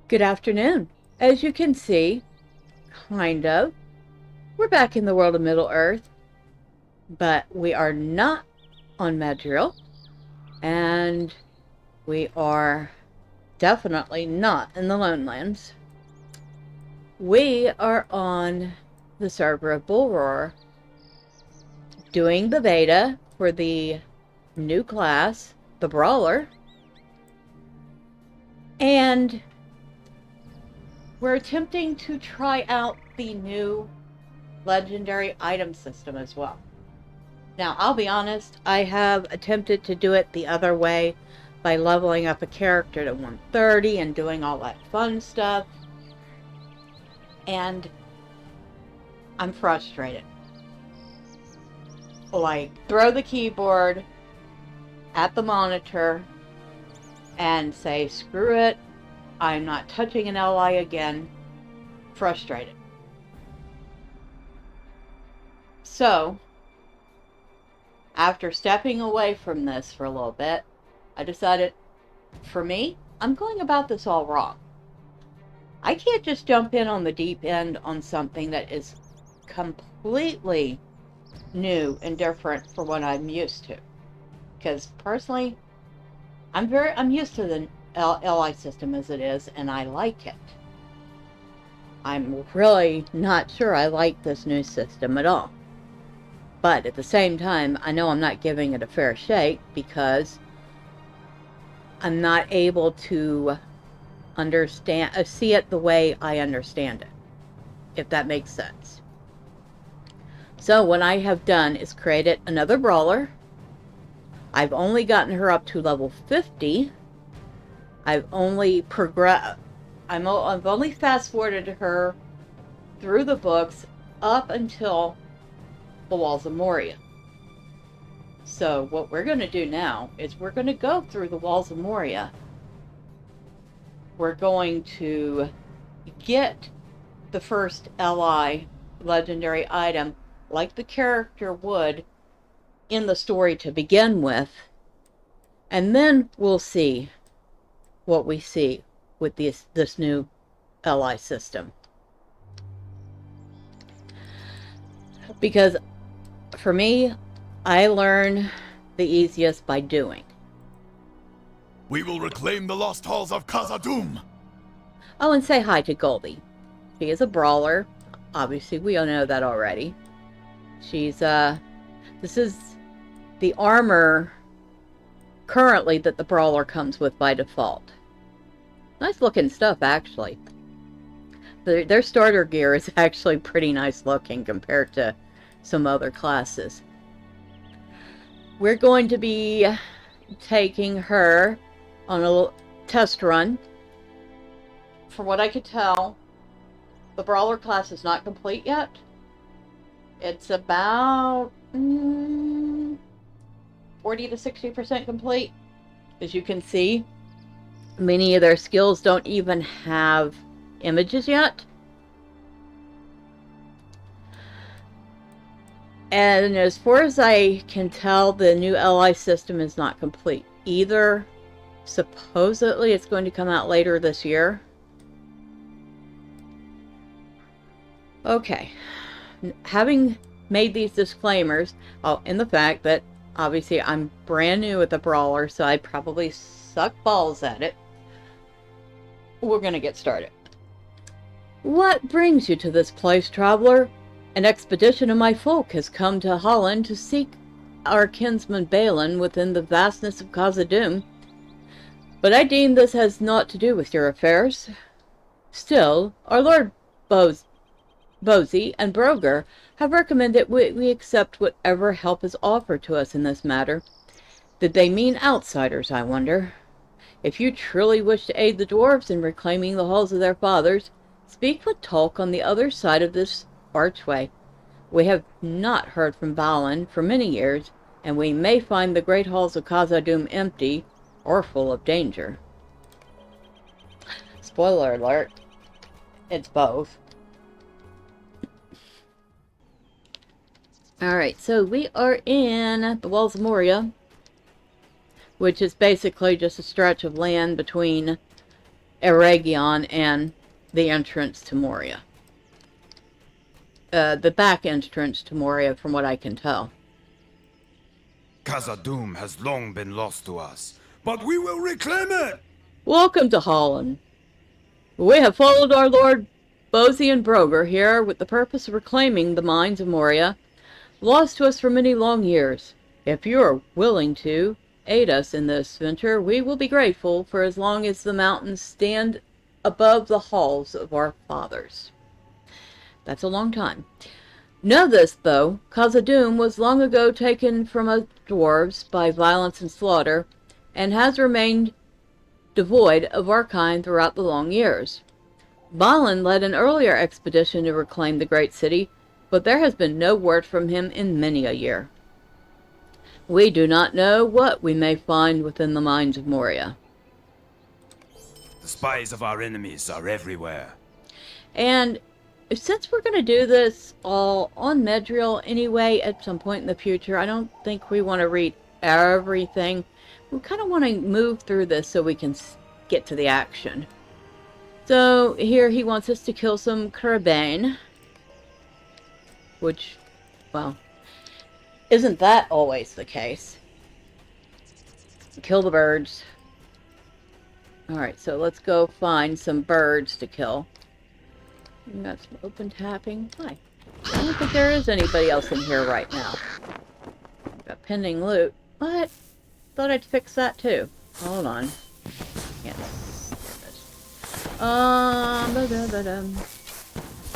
Good afternoon. As you can see, kind of, we're back in the world of Middle-earth, but we are not on Madriel, and we are definitely not in the Lone Lands. We are on the server of Bullroarer, doing the beta for the new class, the Brawler, and we're attempting to try out the new legendary item system as well. Now, I'll be honest, I have attempted to do it the other way by leveling up a character to 130 and doing all that fun stuff. And I'm frustrated. Like, throw the keyboard at the monitor and say, screw it, I'm not touching an ally again. Frustrated. So, after stepping away from this for a little bit, I decided, for me, I'm going about this all wrong. I can't just jump in on the deep end on something that is completely new and different from what I'm used to. Because personally, I'm used to the LI system as it is, and I like it. I'm really not sure I like this new system at all. But at the same time, I know I'm not giving it a fair shake because I'm not able to see it the way I understand it, if that makes sense. So what I have done is created another Brawler. I've only gotten her up to level 50. I've only fast-forwarded her through the books up until the Walls of Moria. So what we're going to do now is we're going to go through the Walls of Moria. We're going to get the first LI legendary item like the character would in the story to begin with, and then we'll see what we see with this new LI system. Because for me, I learn the easiest by doing. We will reclaim the lost halls of Khazad-dûm. Oh, and say hi to Goldie. She is a Brawler. Obviously, we all know that already. She's, this is the armor currently that the Brawler comes with by default. Nice looking stuff, actually. Their starter gear is actually pretty nice looking compared to some other classes. We're going to be taking her on a test run. From what I could tell, the Brawler class is not complete yet. It's about 40 to 60% complete. As you can see, many of their skills don't even have images yet. And as far as I can tell, the new LI system is not complete either. Supposedly it's going to come out later this year. Okay. Having made these disclaimers, and the fact that obviously I'm brand new at the Brawler, so I probably suck balls at it, we're going to get started. What brings you to this place, traveler? An expedition of my folk has come to Holland to seek our kinsman Balin within the vastness of Khazad-dûm. But I deem this has naught to do with your affairs. Still, our Lord Bosey and Broger have recommended we accept whatever help is offered to us in this matter. Did they mean outsiders, I wonder? If you truly wish to aid the dwarves in reclaiming the halls of their fathers, speak with Tolk on the other side of this archway. We have not heard from Balin for many years, and we may find the great halls of Khazad-dûm empty or full of danger. Spoiler alert, it's both. Alright, so we are in the Walls of Moria, which is basically just a stretch of land between Eregion and the entrance to Moria. The back entrance to Moria, from what I can tell. Khazad-dûm has long been lost to us, but we will reclaim it! Welcome to Holland. We have followed our Lord Bosian Broger here with the purpose of reclaiming the mines of Moria, lost to us for many long years. If you are willing to aid us in this venture, we will be grateful for as long as the mountains stand above the halls of our fathers. That's a long time. Know this, though, Khazad-dûm was long ago taken from us dwarves by violence and slaughter, and has remained devoid of our kind throughout the long years. Balin led an earlier expedition to reclaim the great city, but there has been no word from him in many a year. We do not know what we may find within the mines of Moria. The spies of our enemies are everywhere. And since we're going to do this all on Medriel anyway at some point in the future, I don't think we want to read everything. We kind of want to move through this so we can get to the action. So here he wants us to kill some Carabane, which, well, isn't that always the case? Kill the birds. Alright, so let's go find some birds to kill. We got some open tapping. Hi. I don't think there is anybody else in here right now. Got pending loot. What? Thought I'd fix that too. Hold on. Can't stand this.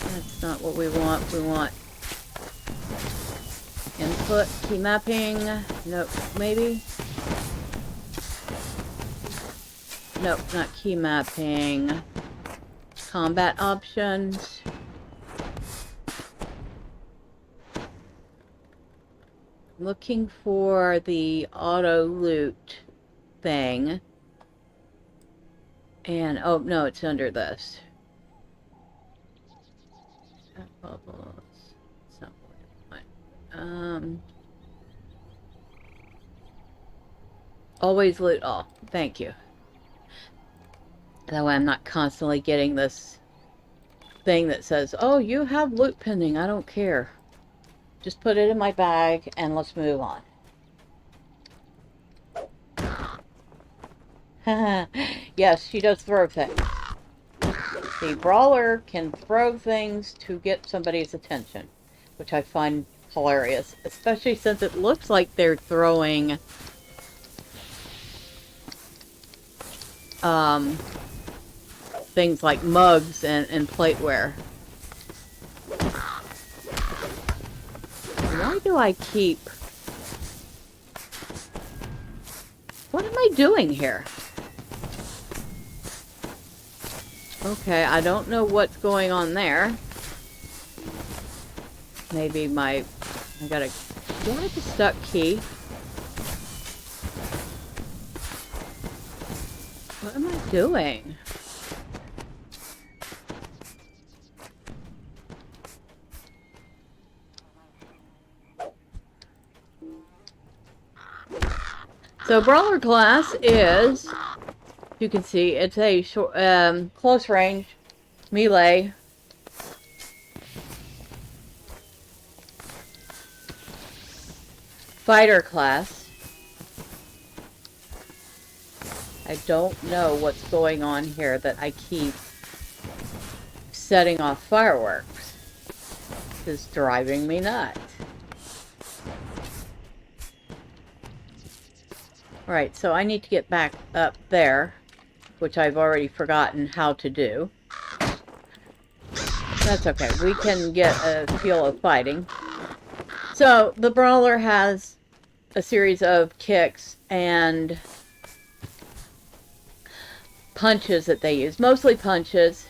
That's not what we want. We want input, key mapping. Nope, maybe. Nope, not key mapping. Combat options. Looking for the auto loot thing. And, oh, no, it's under this. Bubbles. It's not what I want. Always loot all. Thank you. That way I'm not constantly getting this thing that says, oh, you have loot pending. I don't care. Just put it in my bag and let's move on. Yes, she does throw things. The Brawler can throw things to get somebody's attention, which I find hilarious, especially since it looks like they're throwing things like mugs and plateware. Why do I keep... What am I doing here? Okay, I don't know what's going on there. Maybe my... I gotta... Do I have a stuck key? What am I doing? So Brawler class is, you can see, it's a short, close range, melee. Fighter class. I don't know what's going on here that I keep setting off fireworks. This is driving me nuts. Right, so I need to get back up there, which I've already forgotten how to do. That's okay, we can get a feel of fighting. So, the Brawler has a series of kicks and punches that they use. Mostly punches.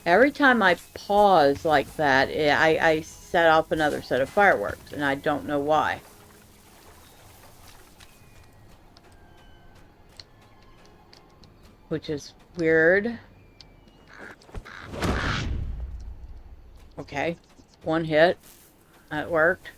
Every time I pause like that, I set off another set of fireworks, and I don't know why. Which is weird. Okay, one hit. That worked.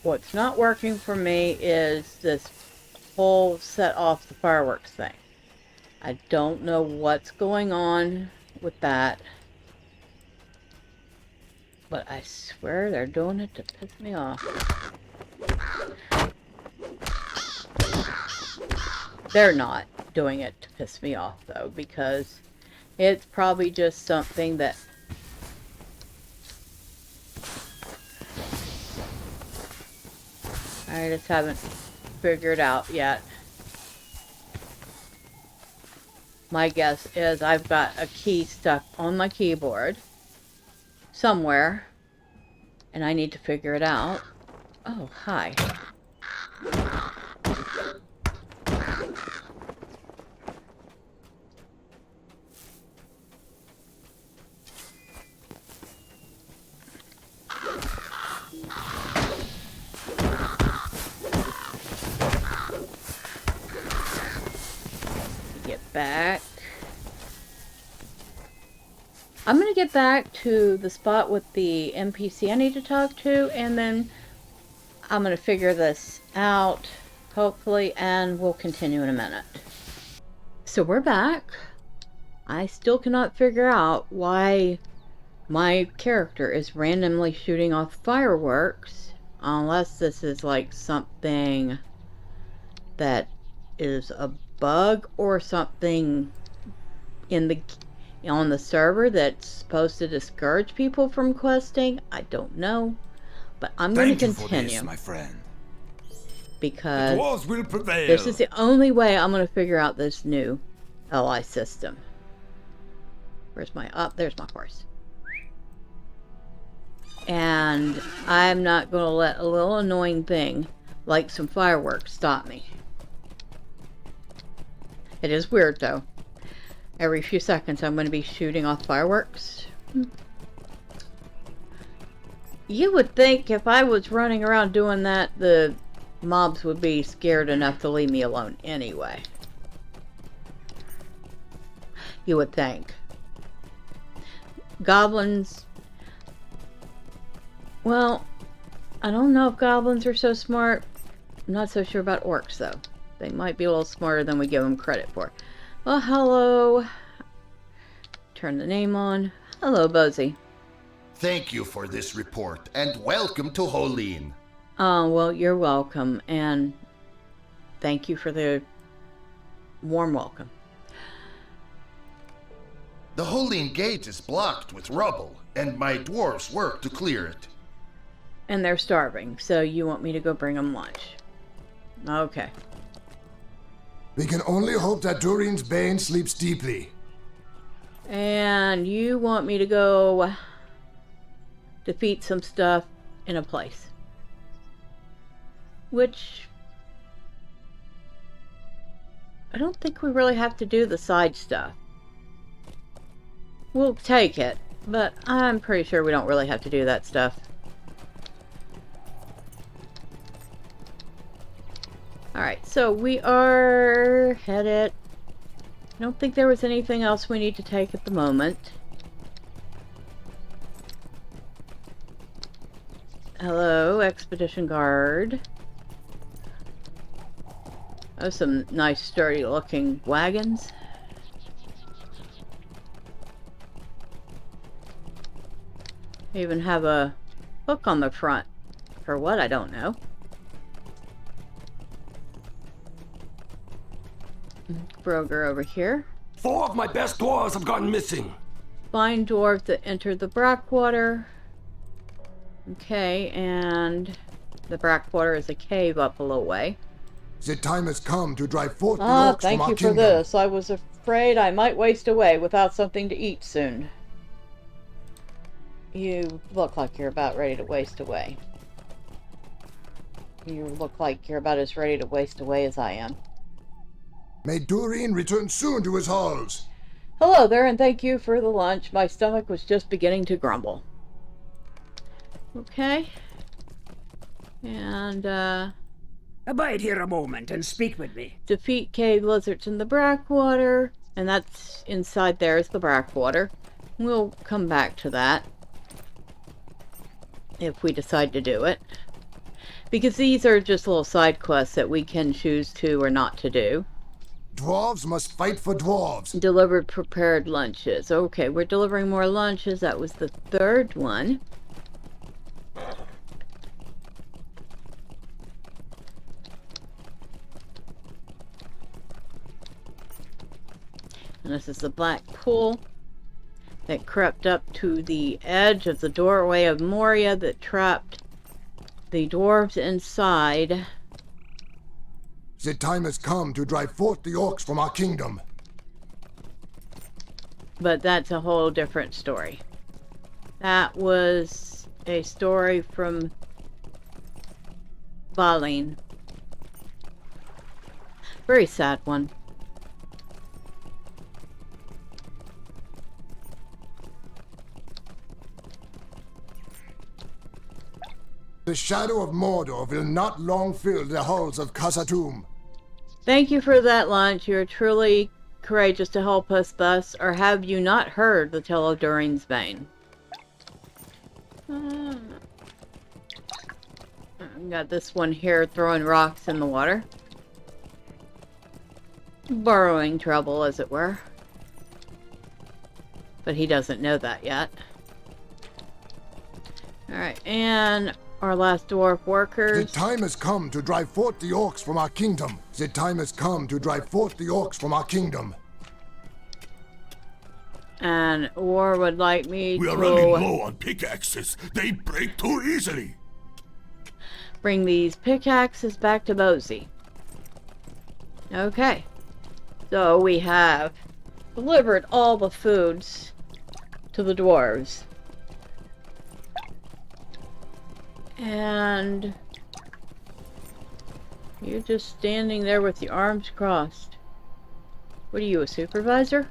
What's not working for me is this whole set off the fireworks thing. I don't know what's going on with that. But I swear they're doing it to piss me off. They're not doing it to piss me off, though, because it's probably just something that I just haven't figured out yet. My guess is I've got a key stuck on my keyboard somewhere, and I need to figure it out. Oh, hi. Get back. I'm going to get back to the spot with the NPC I need to talk to, and then I'm going to figure this out, hopefully, and we'll continue in a minute. So we're back. I still cannot figure out why my character is randomly shooting off fireworks, unless this is like something that is a bug or something on the server that's supposed to discourage people from questing. I don't know, but I'm going to continue. Thank you for this, my friend. Because the dwarves will prevail. This is the only way I'm going to figure out this new LI system. Where's my there's my horse. And I'm not going to let a little annoying thing like some fireworks stop me. It is weird, though. Every few seconds I'm going to be shooting off fireworks. You would think if I was running around doing that, the mobs would be scared enough to leave me alone anyway. You would think. Goblins... Well, I don't know if goblins are so smart. I'm not so sure about orcs, though. They might be a little smarter than we give them credit for. Well, hello. Turn the name on. Hello, Bozy. Thank you for this report, and welcome to Holeen. Oh, well, you're welcome, and thank you for the warm welcome. The Holeen gate is blocked with rubble, and my dwarves work to clear it. And they're starving, so you want me to go bring them lunch. Okay. We can only hope that Durin's Bane sleeps deeply. And you want me to go defeat some stuff in a place. Which... I don't think we really have to do the side stuff. We'll take it, but I'm pretty sure we don't really have to do that stuff. Alright, so we are headed... I don't think there was anything else we need to take at the moment. Hello, Expedition Guard. Oh, some nice sturdy looking wagons. They even have a hook on the front. For what, I don't know. Broger over here. 4 of my best dwarves have gone missing. Find dwarf that entered the Brackwater. Okay, and the Brackwater is a cave up a little way. The time has come to drive forth the orcs thank from our you for kingdom. this. I was afraid I might waste away without something to eat soon. You look like you're about ready to waste away. You look like you're about as ready to waste away as I am. May Durin return soon to his halls. Hello there, and thank you for the lunch. My stomach was just beginning to grumble. Okay. And, Abide here a moment and speak with me. defeat cave lizards in the Brackwater. And that's inside there is the Brackwater. We'll come back to that if we decide to do it. Because these are just little side quests that we can choose to or not to do. Dwarves must fight for dwarves. Delivered prepared lunches. Okay, we're delivering more lunches. That was the third one. And this is the black pool that crept up to the edge of the doorway of Moria that trapped the dwarves inside. The time has come to drive forth the orcs from our kingdom. But that's a whole different story. That was a story from Balin. Very sad one. The shadow of Mordor will not long fill the halls of Khazad-dûm. Thank you for that lunch. You're truly courageous to help us thus. Or have you not heard the tale of Durin's Bane? Got this one here throwing rocks in the water. Borrowing trouble, as it were. But he doesn't know that yet. Alright, and our last dwarf workers. The time has come to drive forth the orcs from our kingdom. The time has come to drive forth the orcs from our kingdom. And War would like me We to are running low on pickaxes. They break too easily. bring these pickaxes back to Bozy. Okay. So we have delivered all the foods to the dwarves. And you're just standing there with your arms crossed. What are you, a supervisor?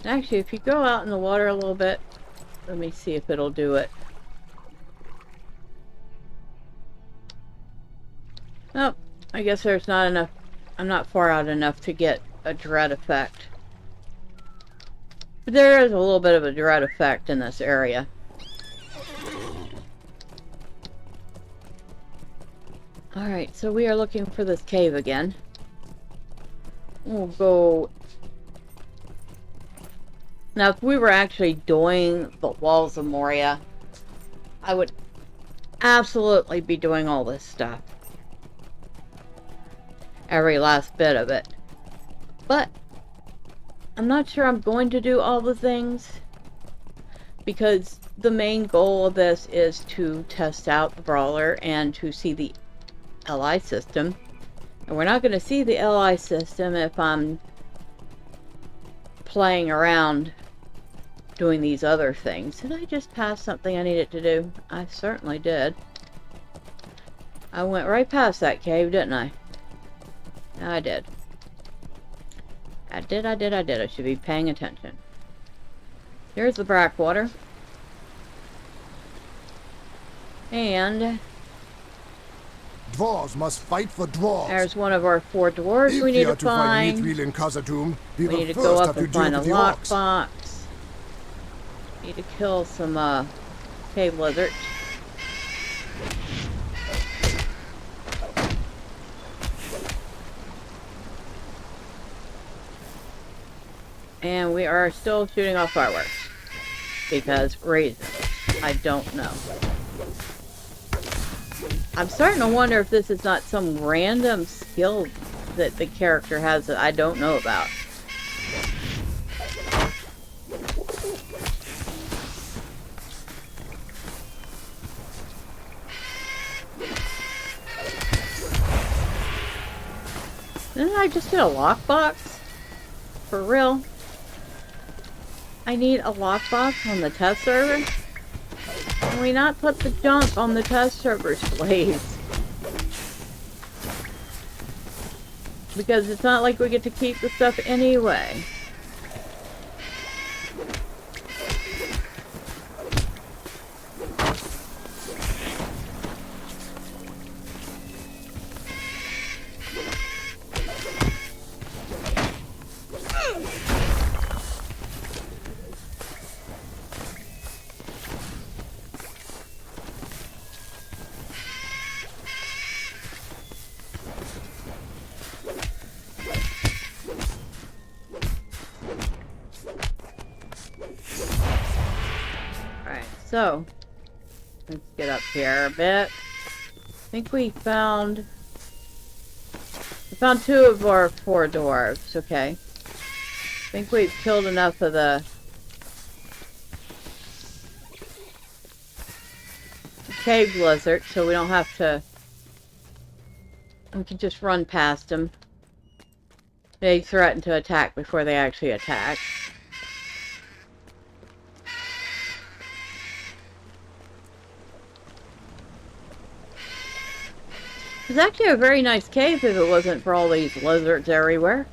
Actually, if you go out in the water a little bit, let me see if it'll do it. Oh, I guess there's not enough. I'm not far out enough to get a dread effect. But there is a little bit of a dread effect in this area. Alright, so we are looking for this cave again. We'll go... Now, if we were actually doing the Walls of Moria, I would absolutely be doing all this stuff. Every last bit of it. But I'm not sure I'm going to do all the things, because the main goal of this is to test out the Brawler and to see the LI system. And we're not going to see the LI system if I'm playing around doing these other things. Did I just pass something I needed to do? I certainly did. I went right past that cave, didn't I? I did. I did. I should be paying attention. Here's the Brackwater. And Dwarves must fight for dwarves. there's one of our 4 dwarves If we need are to find. Mithril in Khazad-dûm, we We will need to first go have up to and deal find a with the orcs. lockbox. Need to kill some cave lizards. And we are still shooting off fireworks. Because reasons. I don't know. I'm starting to wonder if this is not some random skill that the character has that I don't know about. Didn't I just get a lockbox? For real? I need a lockbox on the test server? Can we not put the junk on the test servers, please? Because it's not like we get to keep the stuff anyway. So, let's get up here a bit. I think we found 2 of our 4 dwarves. Okay. I think we've killed enough of the cave lizard, so we don't have to. We can just run past them. They threaten to attack before they actually attack. It's actually a very nice cave if it wasn't for all these lizards everywhere.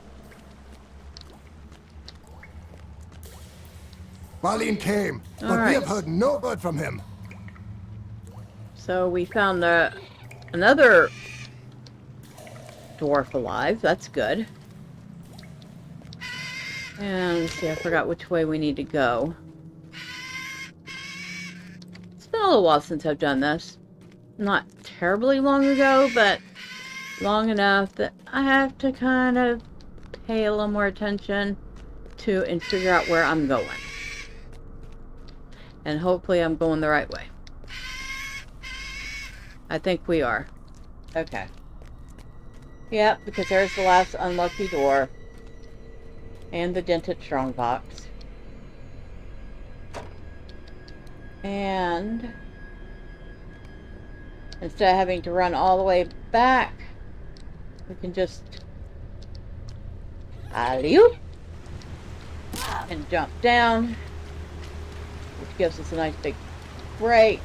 Balin came, but we have heard no word from him. So we found another dwarf alive. That's good. And let's see, I forgot which way we need to go. It's been a little while since I've done this. Not terribly long ago, but long enough that I have to kind of pay a little more attention to and figure out where I'm going. And hopefully I'm going the right way. I think we are. Okay. Yep, because there's the last unlucky door. And the dented strongbox. And instead of having to run all the way back, we can just alley-oop and jump down, which gives us a nice big break,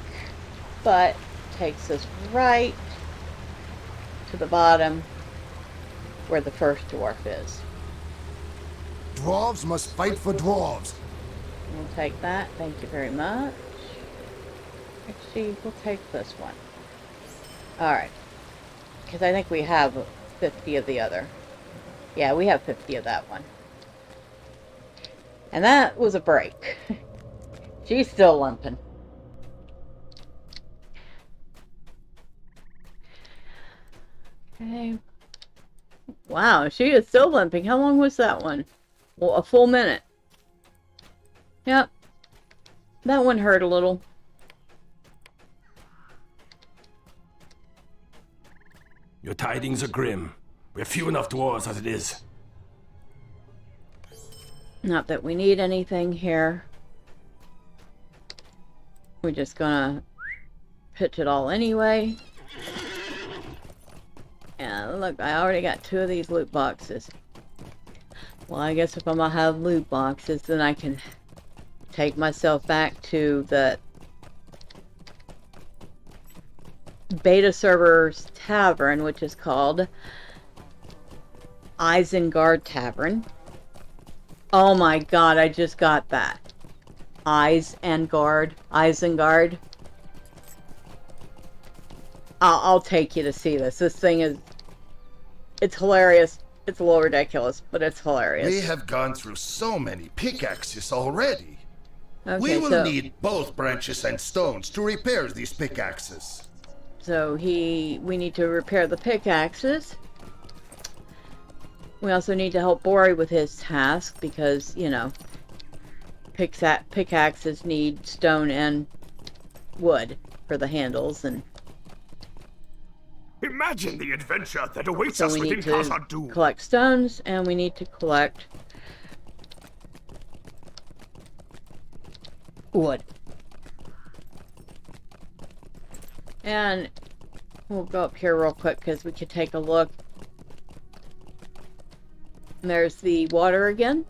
but takes us right to the bottom where the first dwarf is. Dwarves must fight for dwarves. We'll take that. Thank you very much. Actually, we'll take this one. Alright. Because I think we have 50 of the other. Yeah, we have 50 of that one. And that was a break. She's still limping. Okay. Wow, she is still limping. How long was that one? Well, a full minute. Yep. That one hurt a little. Your tidings are grim. We're few enough dwarves as it is. Not that we need anything here. We're just gonna pitch it all anyway. And look, I already got 2 of these loot boxes. Well, I guess if I'm gonna have loot boxes, then I can take myself back to the beta server's tavern, which is called Isengard Tavern. Oh my god, I just got that. Isengard. I'll take you to see this. This thing is... It's hilarious. It's a little ridiculous, but it's hilarious. We have gone through so many pickaxes already. Okay, We will need both branches and stones to repair these pickaxes. So we need to repair the pickaxes. We also need to help Bori with his task because, you know, pickaxes need stone and wood for the handles, and Imagine the adventure that awaits so us we within need to Khazad-dûm. collect stones, and we need to collect wood. And we'll go up here real quick because we could take a look. And there's the water again.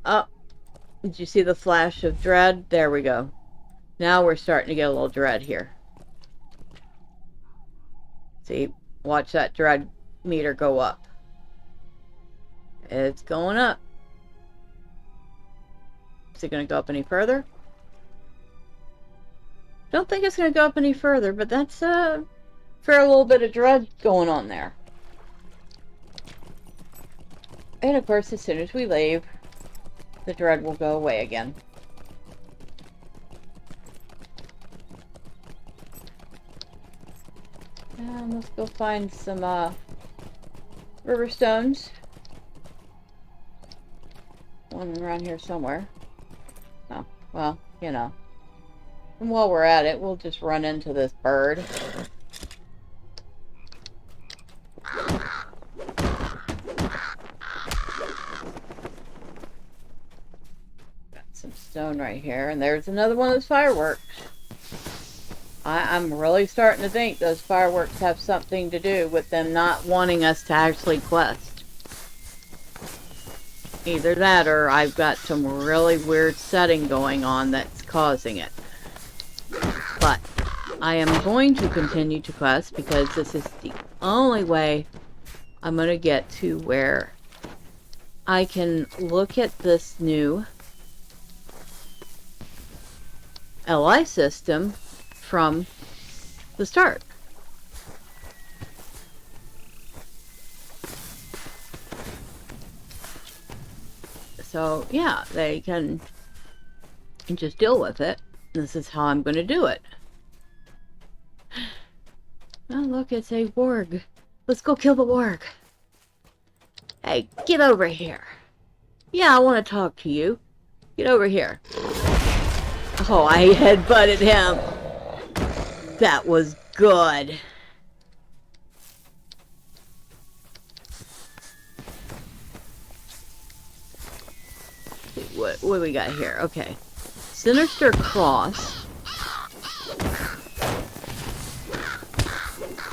Oh, did you see the flash of dread? There we go. Now we're starting to get a little dread here. See, watch that dread meter go up. It's going up. Is it going to go up any further? Don't think it's going to go up any further, but that's a fair little bit of dread going on there. And of course, as soon as we leave, the dread will go away again. And let's go find some river stones. One around here somewhere. Oh, Well, you know. And while we're at it, we'll just run into this bird. Got some stone right here, and there's another one of those fireworks. I'm really starting to think those fireworks have something to do with them not wanting us to actually quest. Either that or I've got some really weird setting going on that's causing it. But I am going to continue to quest because this is the only way I'm going to get to where I can look at this new LI system from the start. So yeah, they can just deal with it. This is how I'm going to do it. Oh look, it's a warg. Let's go kill the warg. Hey, get over here. Yeah, I want to talk to you. Get over here. Oh, I headbutted him. That was good. What do we got here? Okay. Sinister Cross.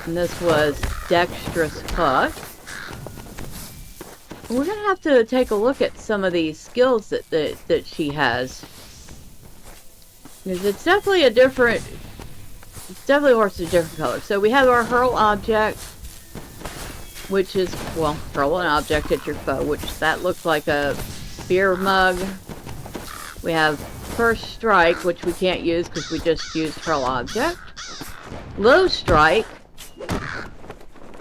And this was Dexterous Hook. We're going to have to take a look at some of these skills that she has. Because it's definitely a different... It's definitely horse a different color. So we have our Hurl Object, which is, well, hurl an object at your foe, which that looks like a beer mug. We have First Strike, which we can't use because we just used Hurl Object. Low Strike,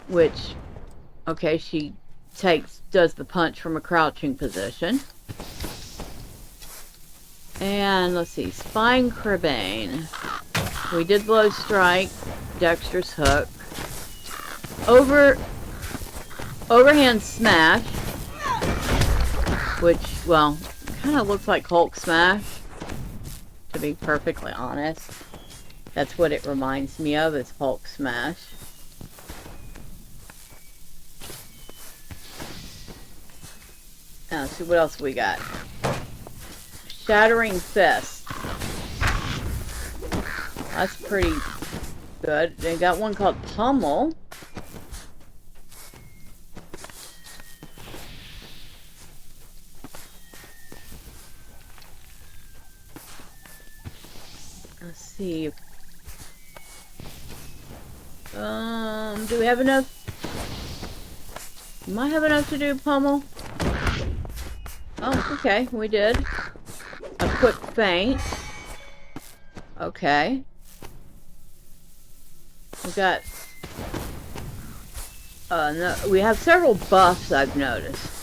which, okay, she does the punch from a crouching position. And let's see, Spine Cribane. We did Low Strike, Dexterous Hook. Overhand Smash, which, well, kind of looks like Hulk Smash, to be perfectly honest. That's what it reminds me of, is Hulk Smash. Now, let's see what else we got. Shattering Fist. That's pretty good. They got one called Pummel. Let's see. Do we have enough? Might have enough to do Pummel. Oh, okay, we did. A Quick Feint. Okay. We got... no, we have several buffs, I've noticed.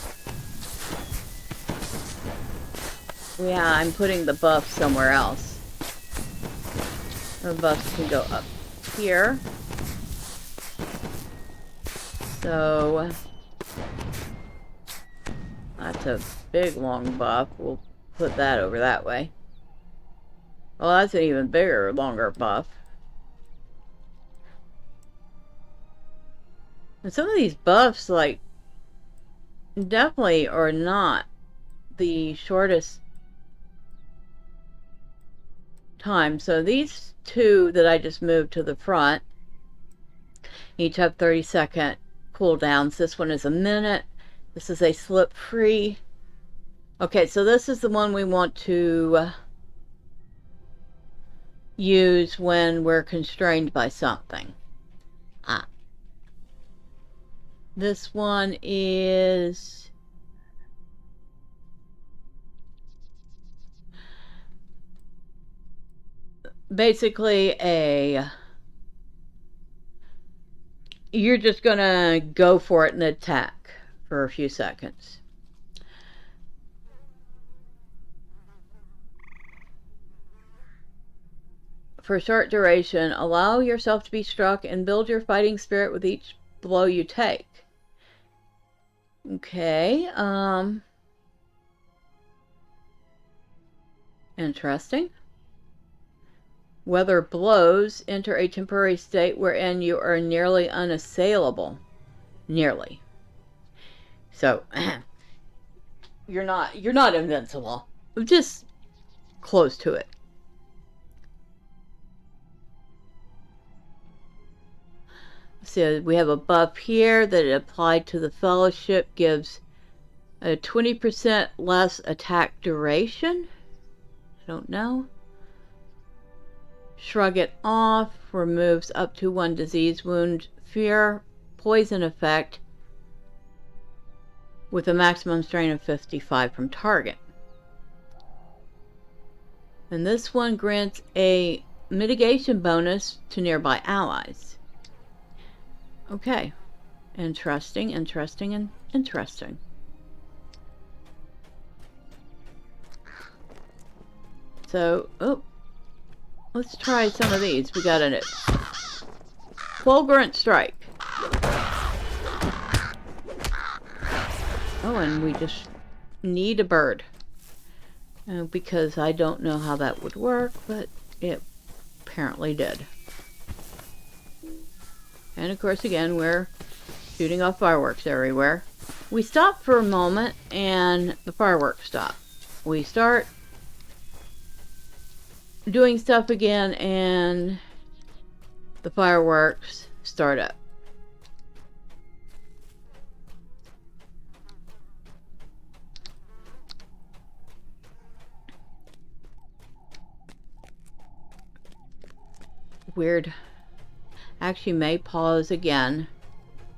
Yeah, I'm putting the buff somewhere else. The buffs can go up here. So... that's a big, long buff. We'll put that over that way. Well, that's an even bigger, longer buff. And some of these buffs, like, definitely are not the shortest time. So these two that I just moved to the front, each have 30-second cooldowns. This one is a minute. This is a slip free. Okay, so this is the one we want to use when we're constrained by something. This one is basically you're just gonna go for it and attack for a few seconds. For a short duration, allow yourself to be struck and build your fighting spirit with each blow you take. Okay, and Interesting. Weather blows, enter a temporary state wherein you are nearly unassailable. Nearly. So, you're not invincible. Just close to it. So we have a buff here that applied to the fellowship gives a 20% less attack duration. I don't know. Shrug it off, removes up to 1 disease wound, fear, poison effect with a maximum strain of 55 from target. And this one grants a mitigation bonus to nearby allies. Okay. Interesting, interesting, and interesting. So, let's try some of these. We got a fulgurant strike. Oh, and we just need a bird. Because I don't know how that would work, but it apparently did. And of course, again, we're shooting off fireworks everywhere. We stop for a moment, and the fireworks stop. We start doing stuff again, and the fireworks start up. Weird. Actually may pause again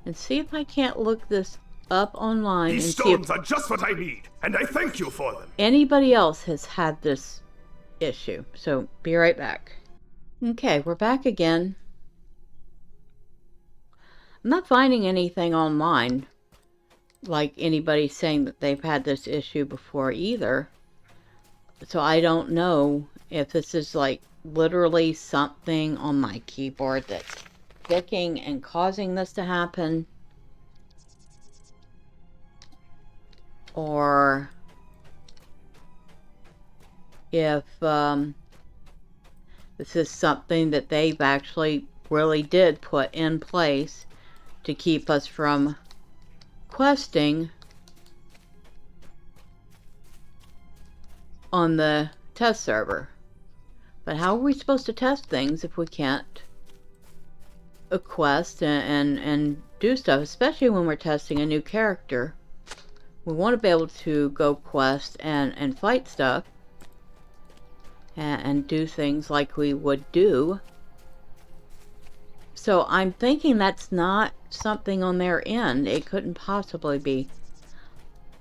and see if I can't look this up online These and see stones if are just what I need, and I thank you for them. anybody else has had this issue. So be right back. Okay, we're back again. I'm not finding anything online like anybody saying that they've had this issue before either. So I don't know if this is like literally something on my keyboard that's clicking and causing this to happen, or if this is something that they've actually really did put in place to keep us from questing on the test server. But how are we supposed to test things if we can't quest and do stuff, especially when we're testing a new character? We want to be able to go quest and fight stuff and do things like we would do. So I'm thinking that's not something on their end. It couldn't possibly be.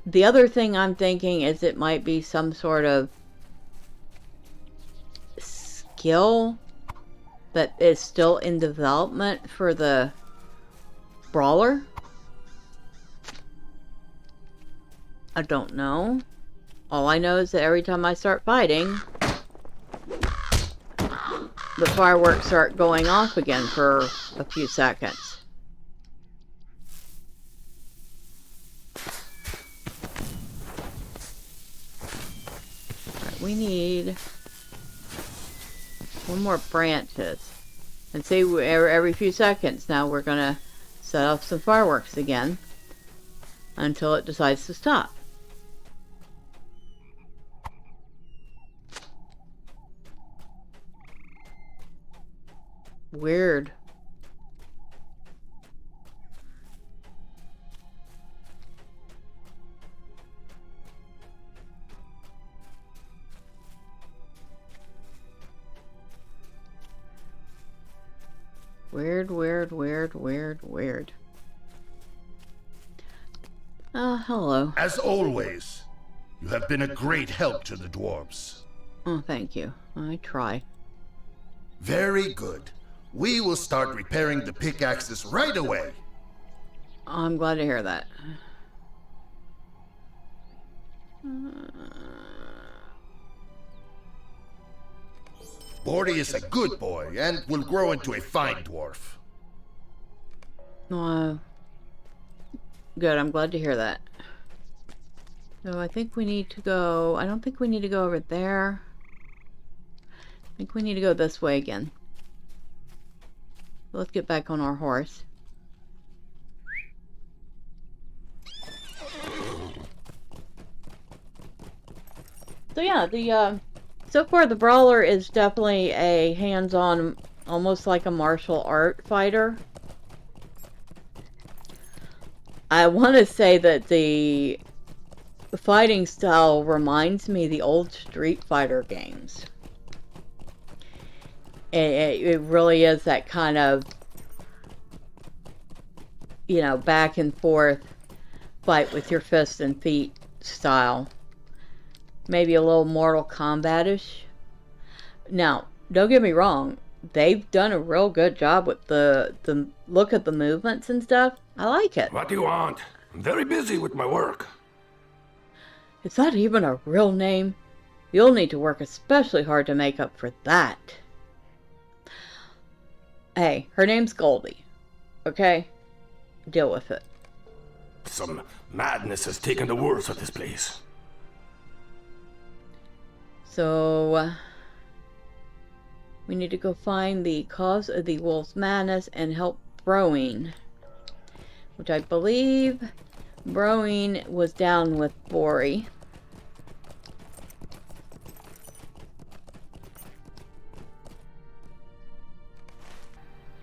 The other thing I'm thinking is it might be some sort of skill that is still in development for the Brawler. I don't know. All I know is that every time I start fighting, the fireworks start going off again for a few seconds. Alright, we need one more branches. And see, every few seconds now we're gonna set off some fireworks again until it decides to stop. Weird. Weird, weird, weird, weird, weird. Hello. As always, you have been a great help to the dwarves. Oh, thank you. I try. Very good. We will start repairing the pickaxes right away. I'm glad to hear that. Bordy is a good boy and will grow into a fine dwarf. Good, I'm glad to hear that. So I think we need to go... I don't think we need to go over there. I think we need to go this way again. Let's get back on our horse. So yeah, so far the Brawler is definitely a hands-on, almost like a martial art fighter. I want to say that the fighting style reminds me of the old Street Fighter games. It really is that kind of, you know, back and forth fight with your fists and feet style. Maybe a little Mortal Kombat-ish. Now, don't get me wrong. They've done a real good job with the look at the movements and stuff. I like it. What do you want? I'm very busy with my work. Is that even a real name? You'll need to work especially hard to make up for that. Hey, her name's Goldie. Okay? Deal with it. Some madness has taken the worst of this place. So, we need to go find the cause of the wolf's madness and help Browine. Which I believe Browine was down with Bori.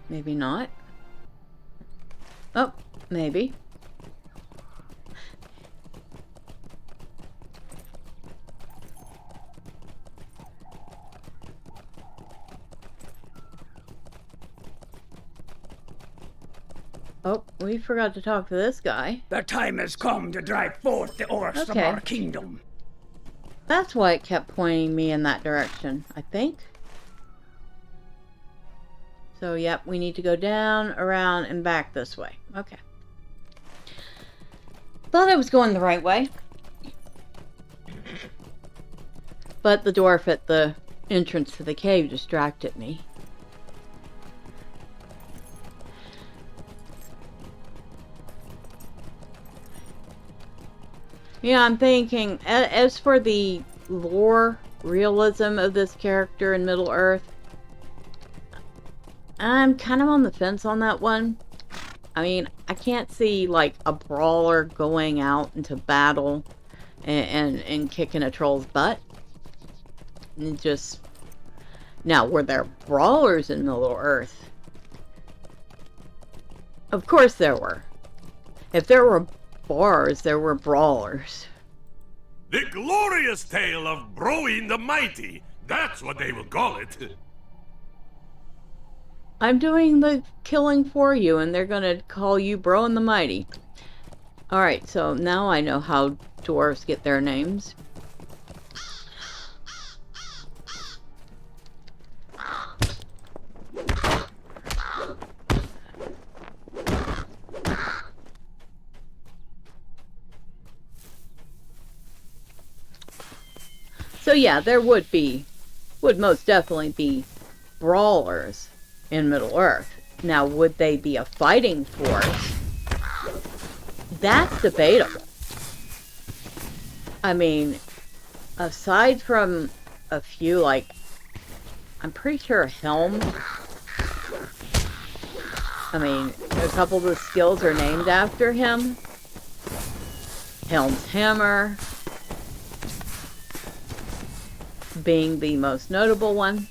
Maybe not. Oh, maybe. Oh, we forgot to talk to this guy. The time has come to drive forth the orcs from Okay. our kingdom. That's why it kept pointing me in that direction, I think. So, yep, we need to go down, around, and back this way. Okay. Thought I was going the right way. But the dwarf at the entrance to the cave distracted me. Yeah, I'm thinking, as for the lore realism of this character in Middle-earth, I'm kind of on the fence on that one. I mean, I can't see, like, a brawler going out into battle and kicking a troll's butt. And just... Now, were there brawlers in Middle-earth? Of course there were. If there were bars, there were brawlers. The glorious tale of Browine the Mighty. That's what they will call it. I'm doing the killing for you, and they're gonna call you Browine the Mighty. Alright, so now I know how dwarves get their names. So yeah, there would most definitely be brawlers in Middle-earth. Now, would they be a fighting force? That's debatable. I mean, aside from a few, like, I'm pretty sure Helm. I mean, a couple of the skills are named after him. Helm's Hammer being the most notable one.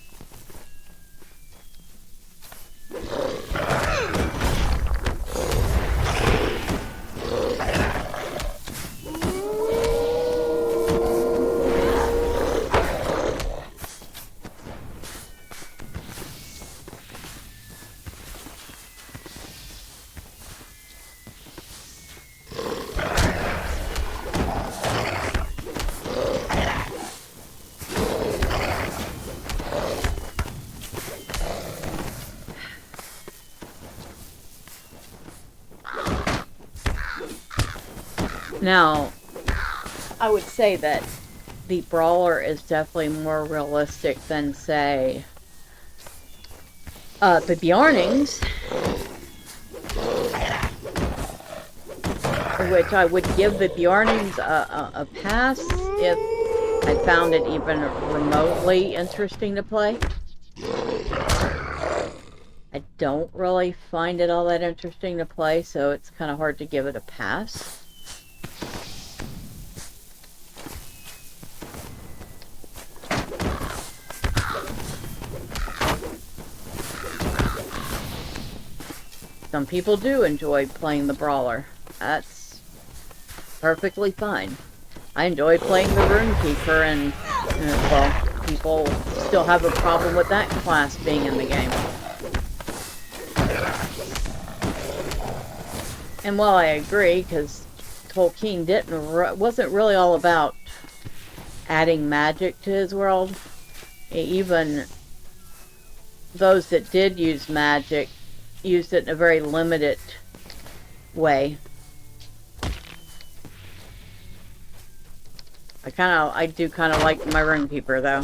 Now, I would say that the Brawler is definitely more realistic than, say, the Bjarnings, which I would give the Bjarnings a pass if I found it even remotely interesting to play. I don't really find it all that interesting to play, so it's kind of hard to give it a pass. Some people do enjoy playing the Brawler. That's perfectly fine. I enjoy playing the Runekeeper, and well, people still have a problem with that class being in the game. And while I agree, because Tolkien wasn't really all about adding magic to his world, even those that did use magic used it in a very limited way. I do kind of like my Runekeeper though.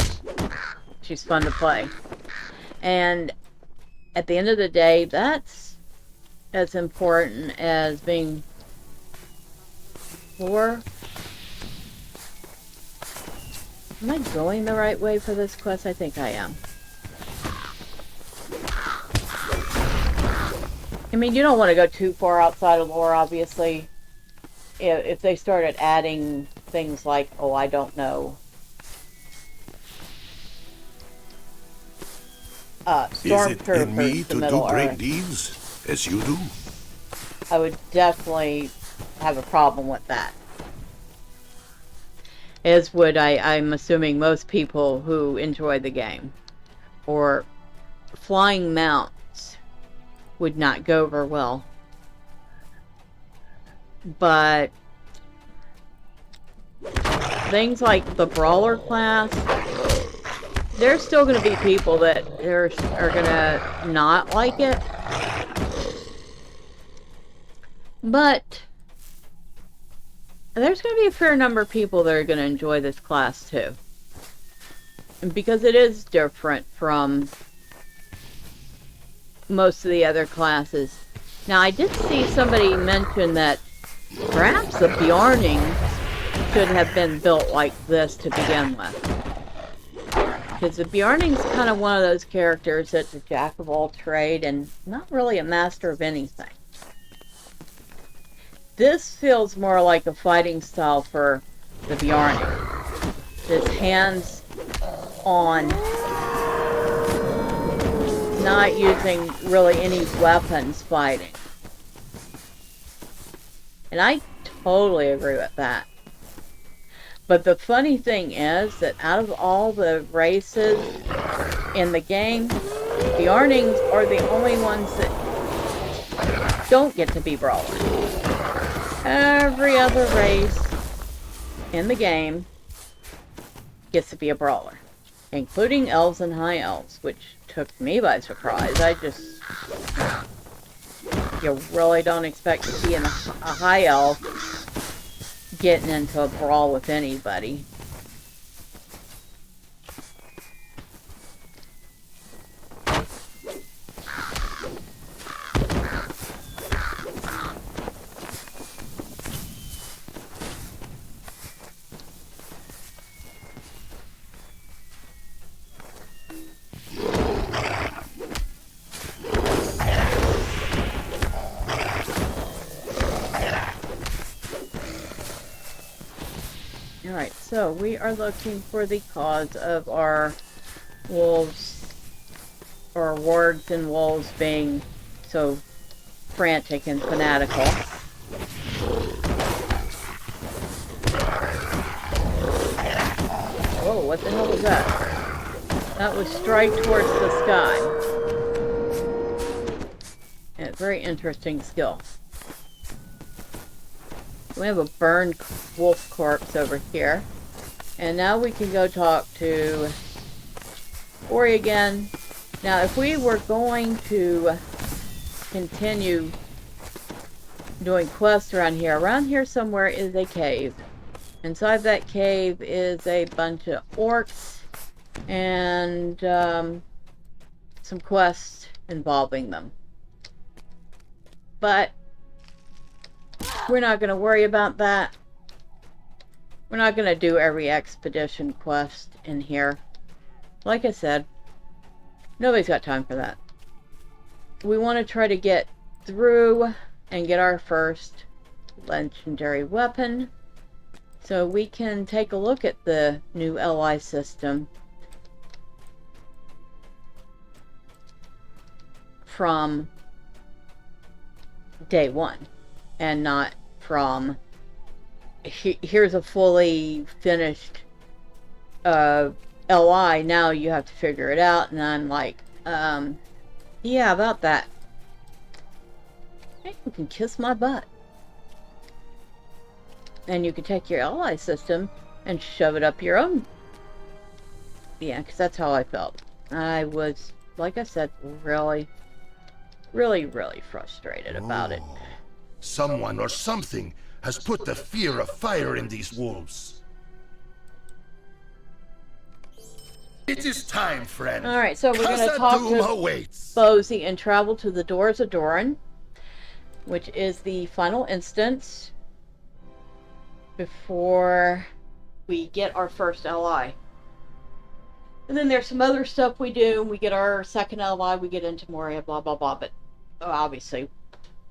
She's fun to play. And at the end of the day, that's as important as being poor. Am I going the right way for this quest? I think I am. I mean, you don't want to go too far outside of lore, obviously. If they started adding things like, oh, I don't know, stormtroopers in me to to Middle do great Earth, deeds, as you do? I would definitely have a problem with that. As would I'm assuming most people who enjoy the game. Or flying mounts would not go over well. But things like the Brawler class, there's still going to be people that are going to not like it. But there's going to be a fair number of people that are going to enjoy this class too. And because it is different from most of the other classes. Now, I did see somebody mention that perhaps the Bjarnings should have been built like this to begin with. Because the Bjarning's kind of one of those characters that's a jack of all trade and not really a master of anything. This feels more like a fighting style for the Bjarning. This hands-on, not using really any weapons fighting. And I totally agree with that. But the funny thing is that out of all the races in the game, the Bjarnings are the only ones that don't get to be Brawlers. Every other race in the game gets to be a Brawler, including elves and high elves, which took me by surprise. You really don't expect to see a high elf getting into a brawl with anybody. Alright, so we are looking for the cause of our wolves, or wargs and wolves being so frantic and fanatical. Whoa, what the hell was that? That was strike towards the sky. Yeah, very interesting skill. We have a burned wolf corpse over here. And now we can go talk to Ori again. Now, if we were going to continue doing quests around here somewhere is a cave. Inside that cave is a bunch of orcs and some quests involving them. But we're not going to worry about that. We're not going to do every expedition quest in here. Like I said, nobody's got time for that. We want to try to get through and get our first legendary weapon so we can take a look at the new LI system from day one and not from here's a fully finished LI, now you have to figure it out. And I'm like, yeah, about that. Hey, you can kiss my butt. And you can take your LI system and shove it up your own. Yeah, because that's how I felt. I was, like I said, really frustrated about it. Someone or something has put the fear of fire in these wolves. It is time, friend. Alright, so we're going to talk Khazad-dûm to awaits. Bozy and travel to the Doors of Doran, which is the final instance before we get our first LI. And then there's some other stuff we do. We get our second LI, we get into Moria, blah, blah, blah. But obviously,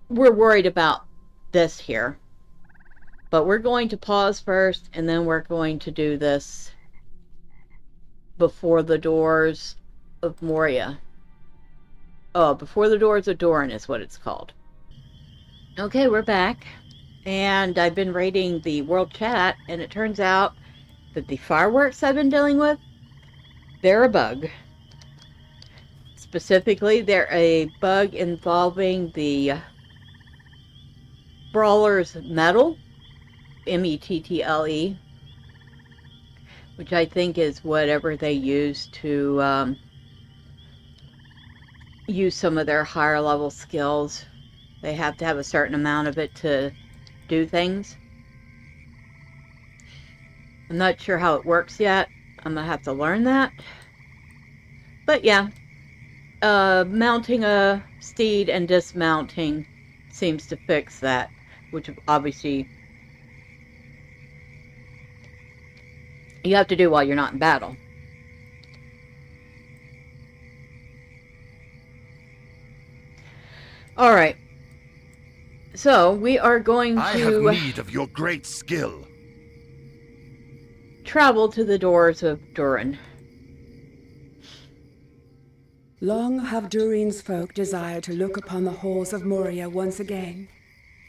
we're worried about this here. But we're going to pause first, and then we're going to do this before the Doors of Moria. Oh, before the Doors of Doran is what it's called. Okay, we're back. And I've been raiding the world chat, and it turns out that the fireworks I've been dealing with, they're a bug. Specifically, they're a bug involving the Brawler's metal, M-E-T-T-L-E, which I think is whatever they use to use some of their higher level skills. They have to have a certain amount of it to do things. I'm not sure how it works yet. I'm gonna have to learn that. But yeah, mounting a steed and dismounting seems to fix that, which obviously you have to do while you're not in battle. Alright. So, we are going I have need of your great skill. Travel to the Doors of Durin. Long have Durin's folk desired to look upon the halls of Moria once again,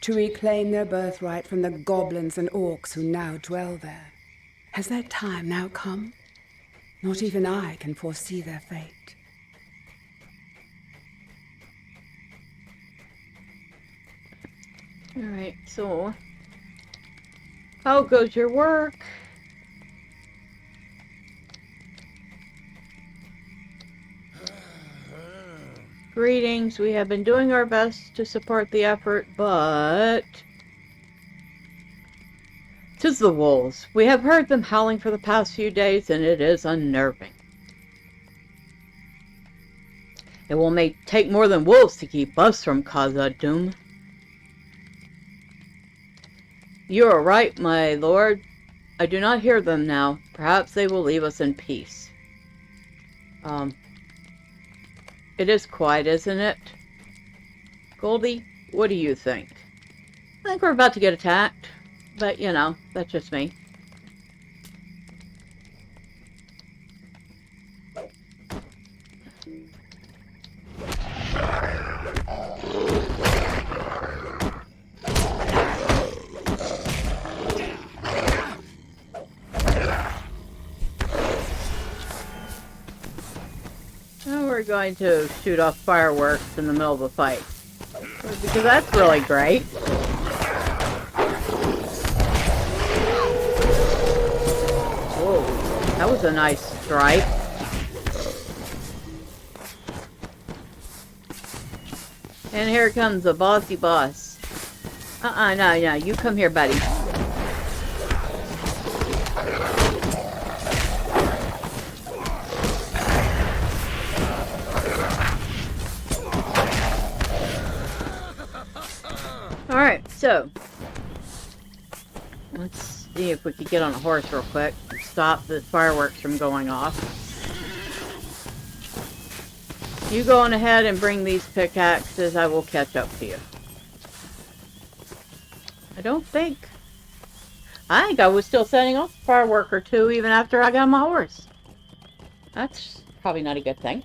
to reclaim their birthright from the goblins and orcs who now dwell there. Has their time now come? Not even I can foresee their fate. Alright, so how goes your work? Greetings, we have been doing our best to support the effort, but 'tis the wolves. We have heard them howling for the past few days, and it is unnerving. It will take more than wolves to keep us from Khazad-dûm. You are right, my lord. I do not hear them now. Perhaps they will leave us in peace. It is quiet, isn't it? Goldie, what do you think? I think we're about to get attacked. But, you know, that's just me. Now we're going to shoot off fireworks in the middle of a fight. Because that's really great. Whoa, that was a nice strike. And here comes the bossy boss. No, you come here, buddy. Alright, so let's See if we could get on a horse real quick and stop the fireworks from going off. You go on ahead and bring these pickaxes. I will catch up to you. I think I was still setting off a firework or two even after I got on my horse. That's probably not a good thing.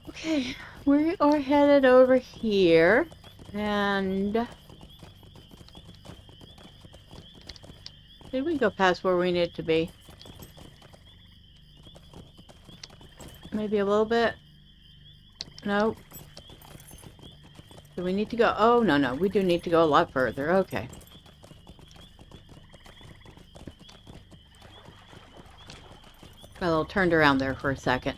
Okay, we are headed over here, and did we go past where we need to be? Maybe a little bit? No. Do we need to go? Oh, no, we do need to go a lot further. Okay. Got a little turned around there for a second.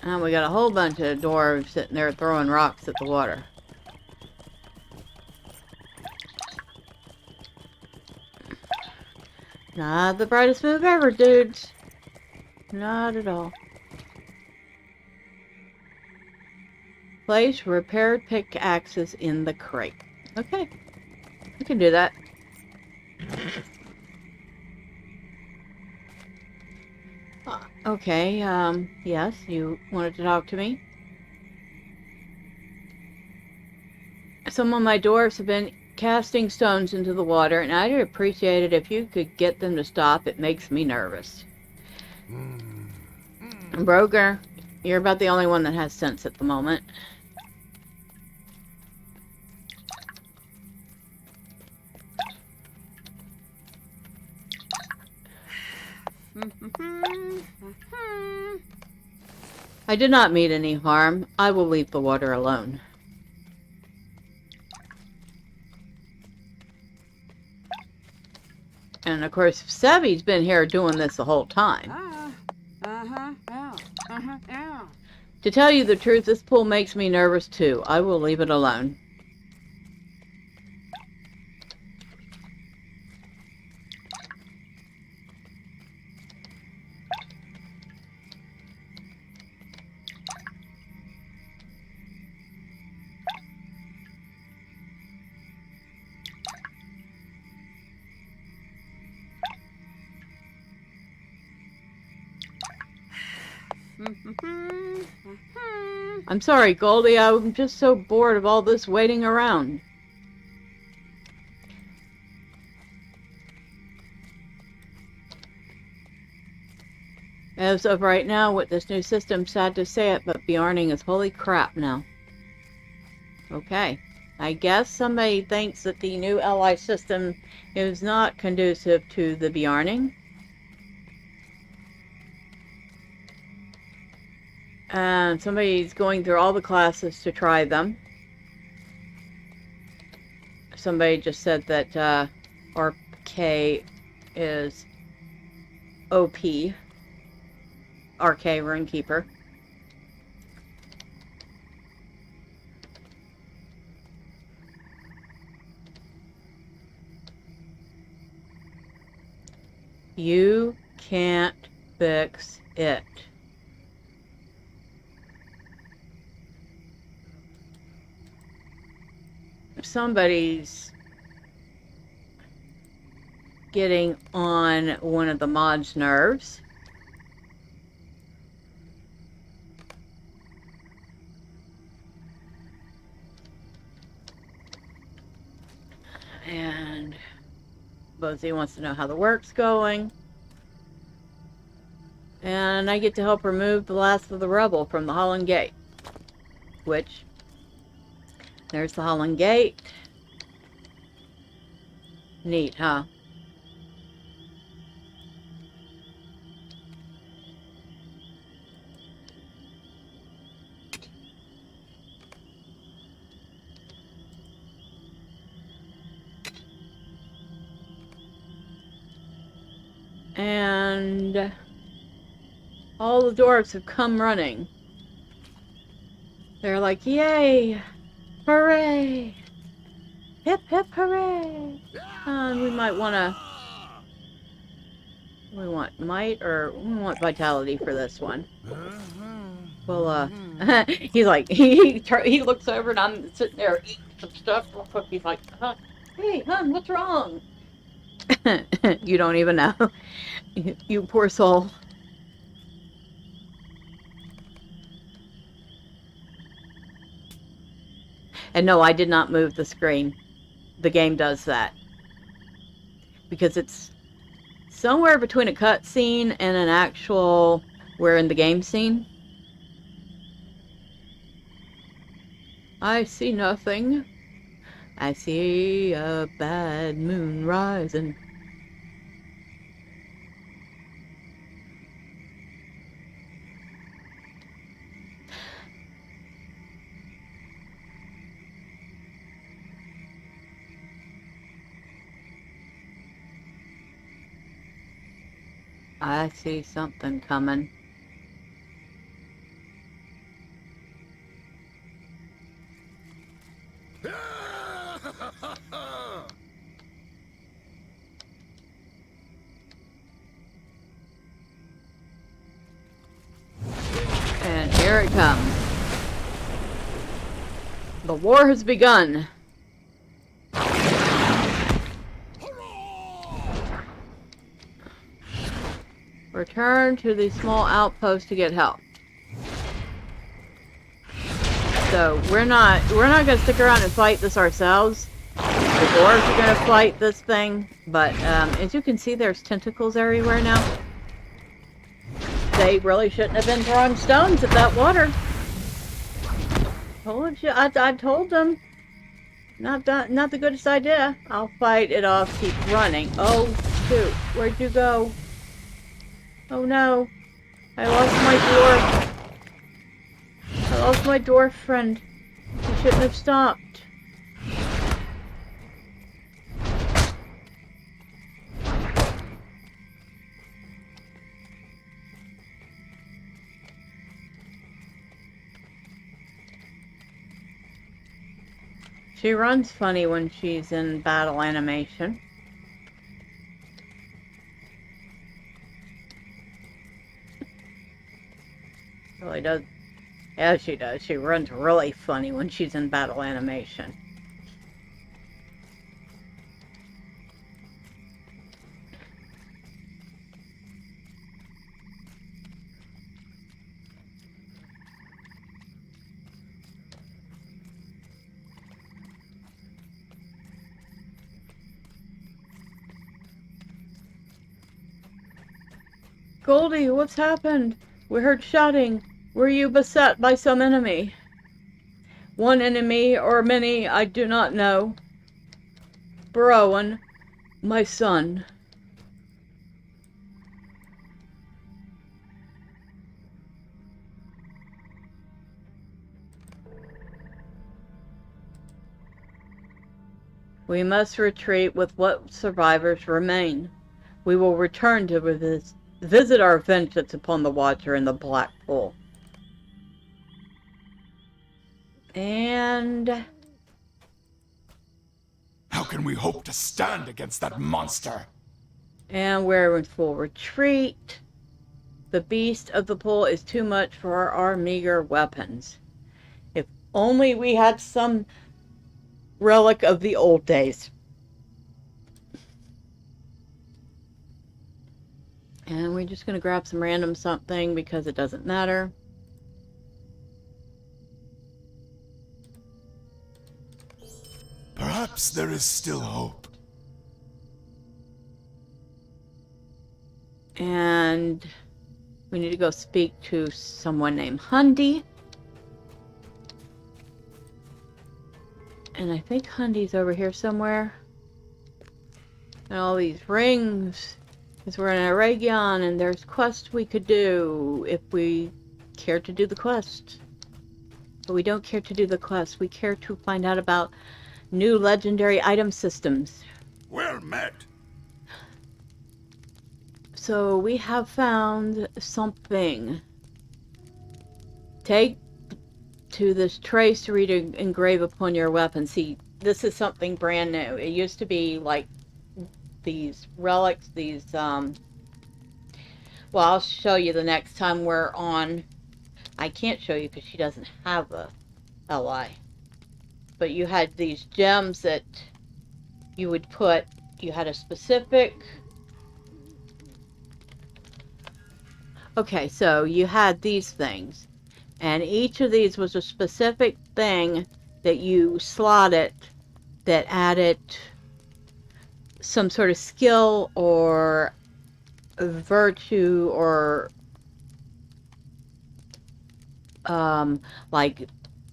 And we got a whole bunch of dwarves sitting there throwing rocks at the water. Not the brightest move ever, dudes. Not at all. Place repaired pickaxes in the crate. Okay. We can do that. Okay, yes, you wanted to talk to me? Some of my dwarves have been casting stones into the water, and I'd appreciate it if you could get them to stop. It makes me nervous. Broger, you're about the only one that has sense at the moment. I did not mean any harm. I will leave the water alone. And of course, Sebby's been here doing this the whole time. To tell you the truth, this pool makes me nervous too. I will leave it alone. I'm sorry, Goldie. I'm just so bored of all this waiting around. As of right now, with this new system, sad to say it, but Bjarning is holy crap now. Okay. I guess somebody thinks that the new LI system is not conducive to the Bjarning. And somebody's going through all the classes to try them. Somebody just said that RK is OP. RK, Runekeeper. You can't fix it. Somebody's getting on one of the mod's nerves. And Bozy wants to know how the work's going. And I get to help remove the last of the rubble from the Holland Gate. Which, there's the Holland Gate. Neat, huh? And all the dwarves have come running. They're like, yay! Hooray! Hip hip hooray! We might want to... We want might or we want vitality for this one. Well, he's like, he looks over and I'm sitting there eating some stuff real quick. He's like, hey, hon, what's wrong? You don't even know. You poor soul. And no, I did not move the screen. The game does that. Because it's somewhere between a cutscene and an actual, we're in the game scene. I see nothing. I see a bad moon rising. I see something coming. And here it comes. The war has begun. Return to the small outpost to get help. So we're not gonna stick around and fight this ourselves. The dwarves are gonna fight this thing, but as you can see, there's tentacles everywhere now. They really shouldn't have been throwing stones at that water. Told you, I told them. Not the goodest idea. I'll fight it off. Keep running. Oh shoot! Where'd you go? Oh no! I lost my dwarf. I lost my dwarf friend. I shouldn't have stopped. She runs funny when she's in battle animation. Really does. Yeah, she does. She runs really funny when she's in battle animation. Goldie, what's happened? We heard shouting. Were you beset by some enemy? One enemy or many, I do not know. Browan, my son. We must retreat with what survivors remain. We will return to visit our vengeance upon the Watcher in the Black Pool. And How can we hope to stand against that monster? we're in full retreat. The beast of the pool is too much for our meager weapons. If only we had some relic of the old days. And we're just going to grab some random something because it doesn't matter. Perhaps there is still hope. And we need to go speak to someone named Hundy. And I think Hundy's over here somewhere. And all these rings. Because we're in Aragion and there's quests we could do if we care to do the quest. But we don't care to do the quest. We care to find out about new legendary item systems. Well met. So we have found something. Take to this trace to read and engrave upon your weapon. See, this is something brand new. It used to be like these relics, these well, I'll show you the next time we're on I can't show you because she doesn't have a LI. But you had these gems that you would put, you had a specific... Okay, so you had these things. And each of these was a specific thing that you slotted that added some sort of skill or virtue or like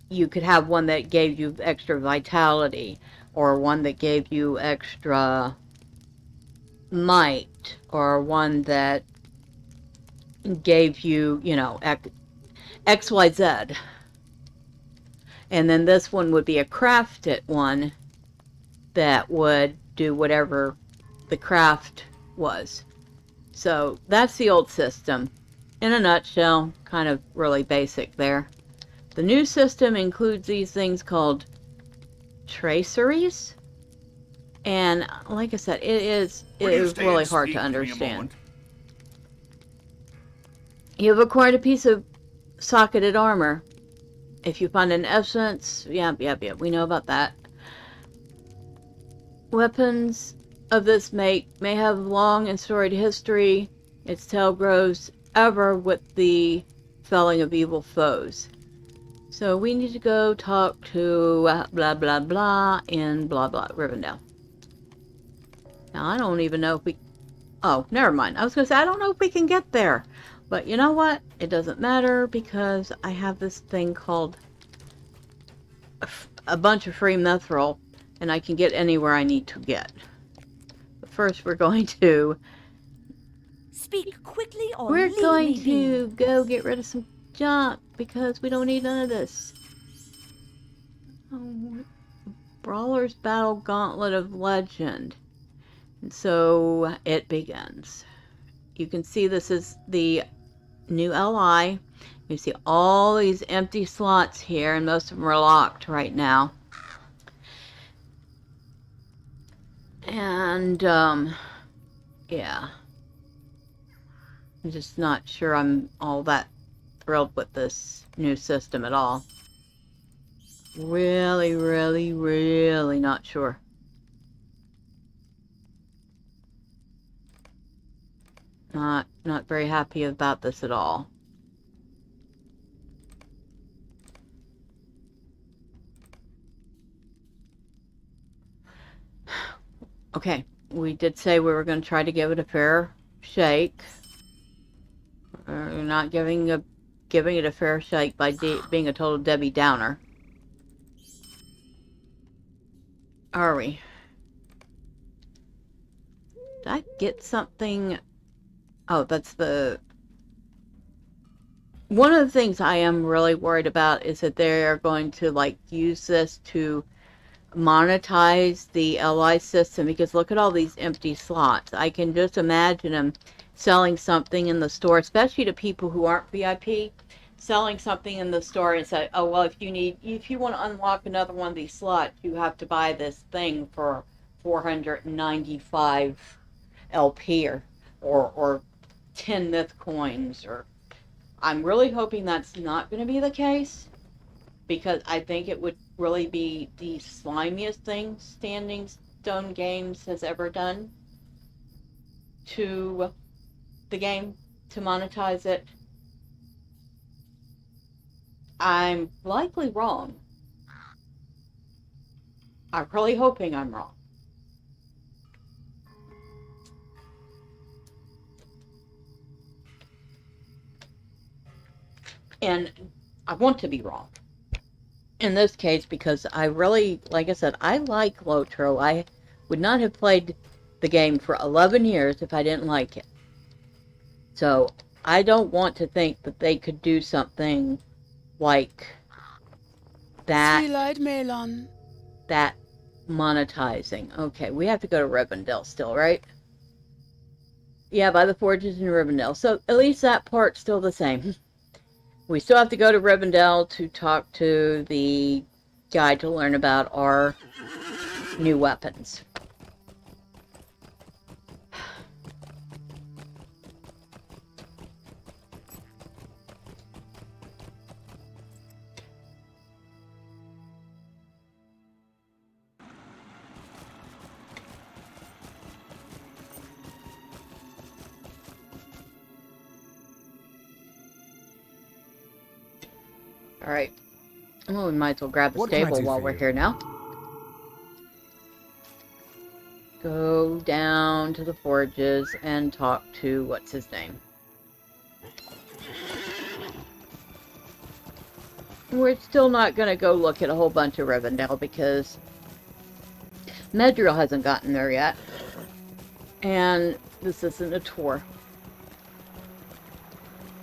you could have one that gave you extra vitality or one that gave you extra might or one that gave you, you know, XYZ. And then this one would be a crafted one that would do whatever the craft was. So that's the old system. In a nutshell, kind of really basic there. The new system includes these things called traceries. And like I said, it is really hard to understand. You have acquired a piece of socketed armor. If you find an essence, yeah, we know about that. Weapons of this make may have long and storied history. Its tail grows ever with the felling of evil foes. So we need to go talk to blah blah blah in blah blah Rivendell. Now I don't even know if we... Oh, never mind. I was going to say, I don't know if we can get there. But you know what? It doesn't matter because I have this thing called a bunch of free mithril, and I can get anywhere I need to get. But first we're going to... Speak quickly or We're leave going me to be. go get rid of some junk because we don't need none of this. Oh, Brawler's Battle Gauntlet of Legend. And so it begins. You can see this is the new LI. You see all these empty slots here, and most of them are locked right now. And, yeah. I'm just not sure I'm all that thrilled with this new system at all. Really, really, really not sure. Not very happy about this at all. Okay, we did say we were going to try to give it a fair shake. We're not giving it a fair shake by being a total Debbie Downer. Are we? Did I get something? Oh, that's the... One of the things I am really worried about is that they are going to, like, use this to monetize the LI system, because look at all these empty slots. I can just imagine them selling something in the store, especially to people who aren't VIP, selling something in the store and say, oh, well, if you want to unlock another one of these slots, you have to buy this thing for 495 LP or 10 myth coins. Or I'm really hoping that's not going to be the case, because I think it would really be the slimiest thing Standing Stone Games has ever done to the game to monetize it. I'm likely wrong. I'm really hoping I'm wrong. And I want to be wrong in this case, because I really, like I said, I like LOTRO. I would not have played the game for 11 years if I didn't like it. So I don't want to think that they could do something like that. That monetizing. Okay, we have to go to Rivendell still, right? Yeah, by the forges in Rivendell. So at least that part's still the same. We still have to go to Rivendell to talk to the guy to learn about our new weapons. Alright. Well, we might as well grab the What can I stable do while for we're you? here now. Go down to the forges and talk to what's his name. We're still not going to go look at a whole bunch of Rivendell because Medriel hasn't gotten there yet. And this isn't a tour.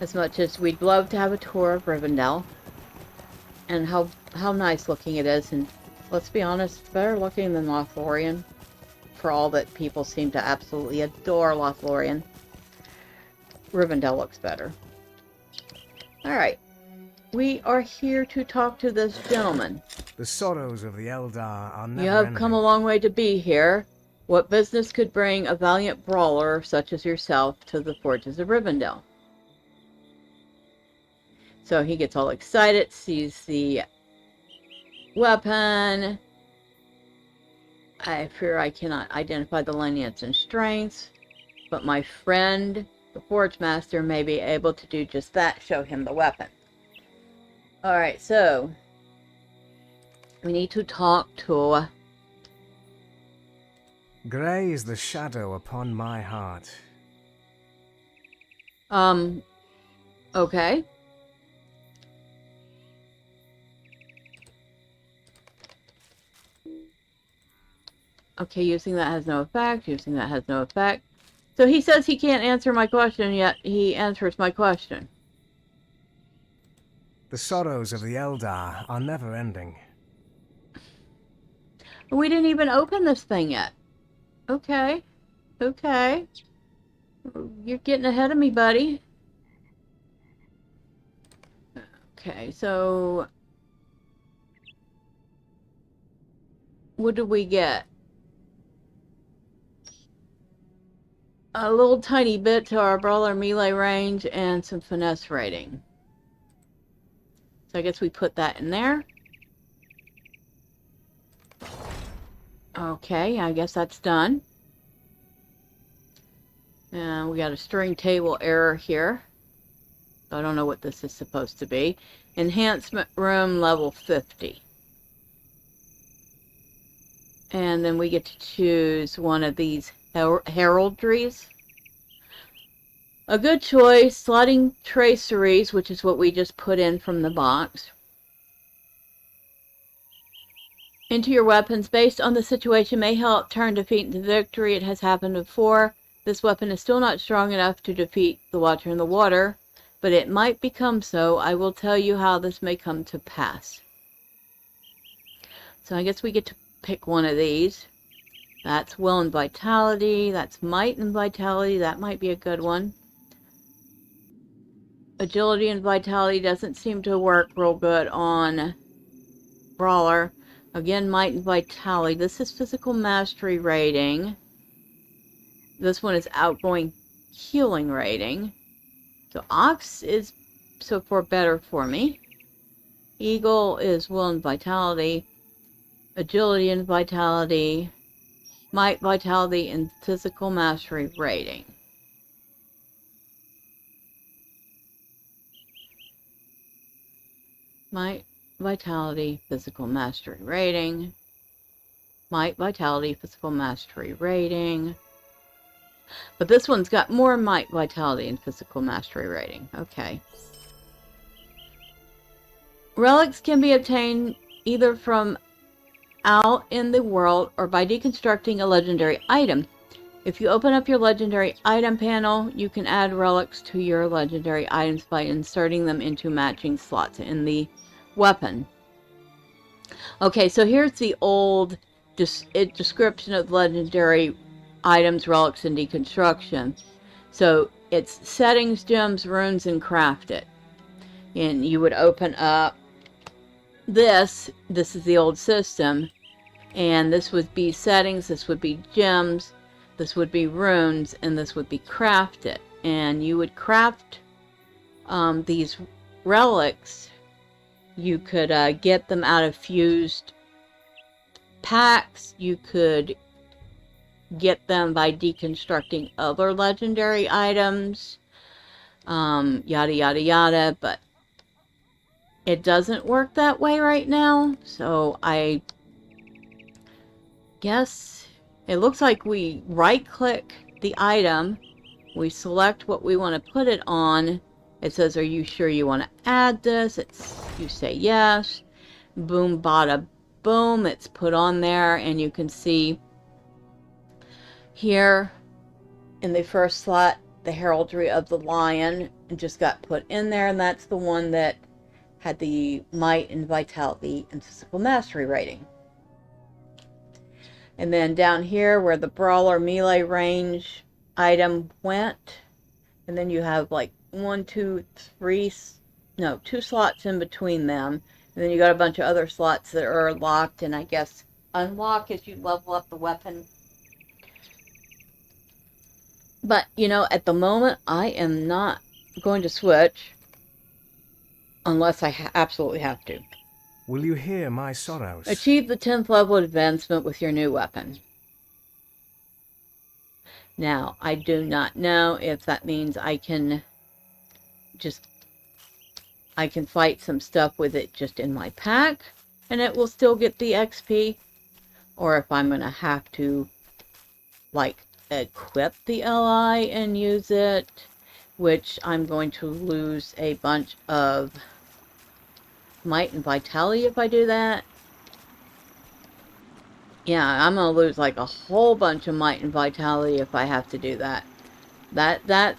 As much as we'd love to have a tour of Rivendell. And how nice looking it is. And let's be honest, it's better looking than Lothlorien. For all that people seem to absolutely adore Lothlorien. Rivendell looks better. Alright. We are here to talk to this gentleman. The sorrows of the Eldar are never You have ending. come a long way to be here. What business could bring a valiant brawler such as yourself to the forges of Rivendell? So he gets all excited, sees the weapon. I fear I cannot identify the lineage and strengths, but my friend, the Forge Master, may be able to do just that, show him the weapon. Alright, so we need to talk to... Grey is the shadow upon my heart. Okay. Okay, using that has no effect, using that has no effect. So he says he can't answer my question, yet he answers my question. The sorrows of the Eldar are never ending. We didn't even open this thing yet. Okay. Okay. You're getting ahead of me, buddy. Okay, so... what did we get? A little tiny bit to our brawler melee range and some finesse rating. So I guess we put that in there. Okay, I guess that's done. And we got a string table error here. I don't know what this is supposed to be. Enhancement room level 50. And then we get to choose one of these heraldries. A good choice, sliding traceries, which is what we just put in from the box. Into your weapons, based on the situation, may help turn defeat into victory. It has happened before. This weapon is still not strong enough to defeat the Watcher in the Water, but it might become so. I will tell you how this may come to pass. So I guess we get to pick one of these. That's Will and Vitality. That's Might and Vitality. That might be a good one. Agility and Vitality doesn't seem to work real good on Brawler. Again, Might and Vitality. This is Physical Mastery rating. This one is Outgoing Healing rating. So Ox is so far better for me. Eagle is Will and Vitality. Agility and Vitality. Might, Vitality, and Physical Mastery rating. Might, Vitality, Physical Mastery rating. Might, Vitality, Physical Mastery rating. But this one's got more Might, Vitality, and Physical Mastery rating. Okay. Relics can be obtained either from out in the world or by deconstructing a legendary item. If you open up your legendary item panel, you can add relics to your legendary items by inserting them into matching slots in the weapon. Okay, so here's the old description of legendary items, relics, and deconstruction. So it's settings, gems, runes, and craft it. And you would open up this is the old system, and this would be settings, this would be gems, this would be runes, and this would be crafted. And you would craft these relics. You could get them out of fused packs. You could get them by deconstructing other legendary items, yada yada yada. But it doesn't work that way right now. So I guess it looks like we right-click the item. We select what we want to put it on. It says, are you sure you want to add this? You say yes. Boom, bada, boom. It's put on there, and you can see here in the first slot, the heraldry of the lion just got put in there, and that's the one that had the might and vitality and physical mastery rating. And then down here where the brawler melee range item went, and then you have like 2 slots in between them, and then you got a bunch of other slots that are locked and I guess unlock as you level up the weapon. But you know, at the moment I am not going to switch unless I absolutely have to. Will you hear my sorrows? Achieve the 10th level advancement with your new weapon. Now, I do not know if that means I can fight some stuff with it just in my pack, and it will still get the XP, or if I'm going to have to, like, equip the LI and use it, which I'm going to lose a bunch of might and vitality if I do that. Yeah, I'm going to lose like a whole bunch of might and vitality if I have to do that. That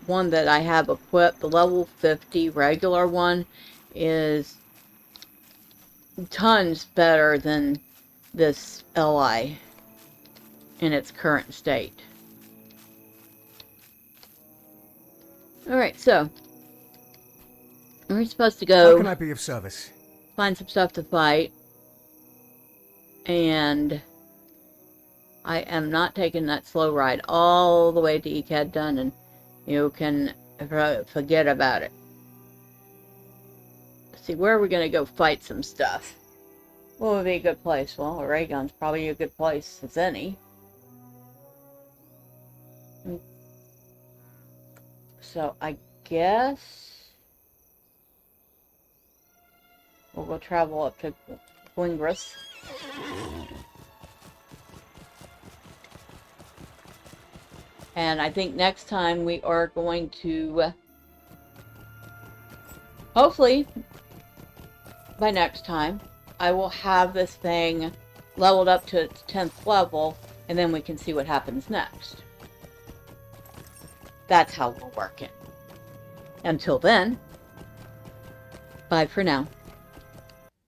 one that I have equipped, the level 50 regular one, is tons better than this LI in its current state. Alright, so we're supposed to go... How can I be of service? Find some stuff to fight. And I am not taking that slow ride all the way to Ekad Dun, and you can forget about it. Let's see, where are we going to go fight some stuff? What would be a good place? Well, a ray gun's probably a good place as any. So I guess we'll go travel up to Gwingris. And I think next time we are going to, hopefully, by next time, I will have this thing leveled up to its 10th level, and then we can see what happens next. That's how we'll work it. Until then, bye for now.